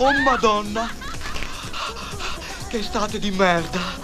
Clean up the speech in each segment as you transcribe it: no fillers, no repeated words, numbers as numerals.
Oh Madonna! Che estate di merda!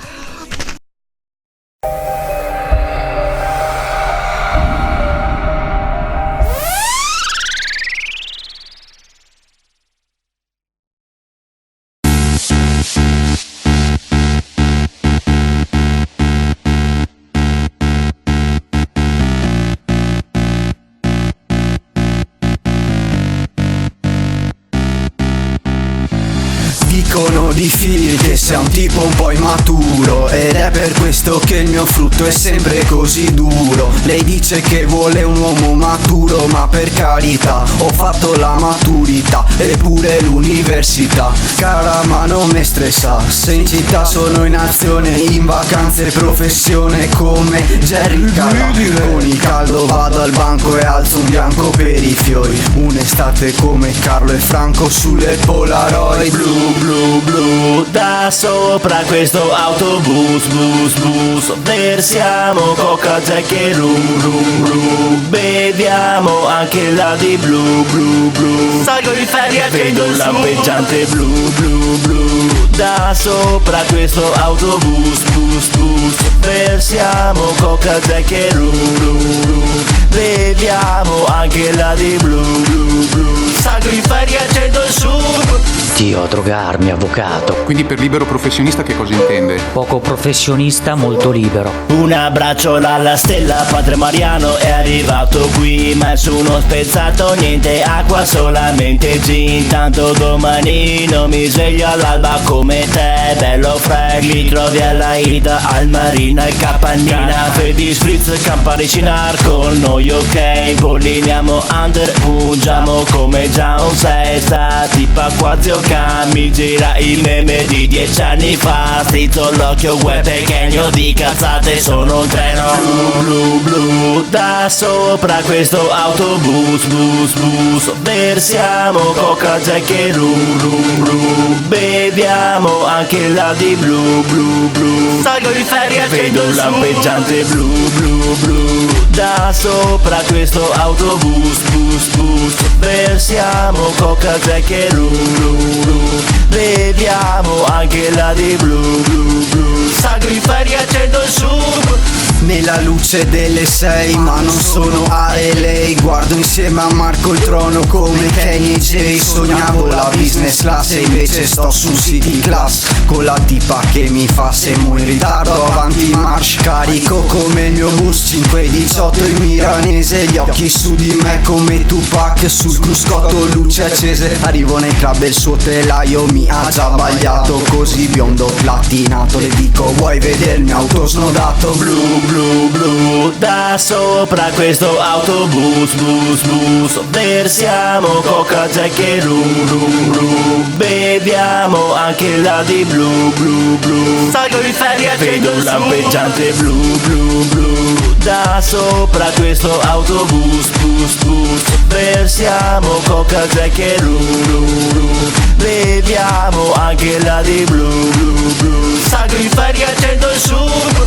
Dicono di Phil che sei un tipo un po' immaturo, ed è per questo che il mio frutto è sempre così duro. Lei dice che vuole un uomo maturo, ma per carità, ho fatto la maturità e pure l'università. Cara ma non mi stressa, se in città sono in azione, in vacanze professione come Jerry Cala. Con il caldo vado al banco e alzo un bianco per i fiori. Un'estate come Carlo e Franco sulle Polaroid. Blu blu blu, da sopra questo autobus, bus bus, versiamo Coca, Jack e rum rum rum, beviamo anche la di blu blu blu. Salgo in ferie, vedo il lampeggiante blu blu blu, da sopra questo autobus, bus bus, versiamo Coca, Jack e rum rum rum, beviamo anche la di blu blu blu. Salgo in ferie, accendo il sub. Dio, drogarmi, avvocato. Quindi per libero professionista che cosa intende? Poco professionista, molto libero. Un abbraccio dalla stella, padre Mariano è arrivato qui, ma nessuno spezzato, niente acqua, solamente gin. Tanto domani non mi sveglio all'alba come te, bello frag. Li trovi alla Ida, al Marina e Capannina, Freddy Spritz, Campari Cinar con noi, ok. Polliniamo under, pungiamo come già un sei. Sta tipa qua zio mi gira il meme di 10 anni fa. Strizzo l'occhio, web pequeño di cazzate, sono un treno blu blu blu, da sopra questo autobus, bus bus, versiamo Coca, Jack e rum rum rum, beviamo anche la di blu blu blu. Salgo in ferie, vedo un lampeggiante blu blu blu, da sopra questo autobus, bus bus, versiamo Coca, Jack e rum rum rum, beviamo anche la di blu blu blu. Salgo in ferie, accendo il sub. Nella luce delle 6, ma non sono a LA. Guardo insieme a Marco il trono come Kenny e Jay. Sognavo la business class e invece sto su city class, con la tipa che mi fa semo in ritardo. Avanti march, carico come il mio bus 518 il milanese. Gli occhi su di me come Tupac sul cruscotto, luce accese. Arrivo nel club e il suo telaio mi ha già bagliato, così biondo platinato. Le dico vuoi vedermi auto snodato? Blu blu blu, da sopra questo autobus, bus bus, versiamo Coca, Jack e rum rum rum, beviamo anche la di blu blu blu. Salgo in ferie, vedo un lampeggiante blu blu blu, da sopra questo autobus, bus bus, versiamo Coca, Jack e rum rum rum, beviamo anche la di blu blu blu. Salgo in ferie, accendo il sub.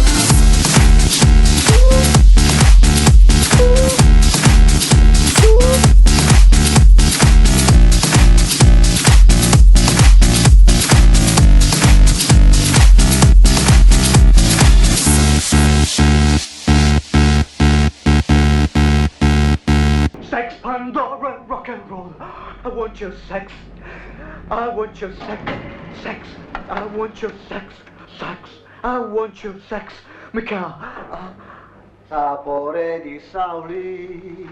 Sex, Pandora, rock and roll. I want your sex. I want your sex. Sex. I want your sex. Sex. I want your sex. Mica. Sapore di Sauli.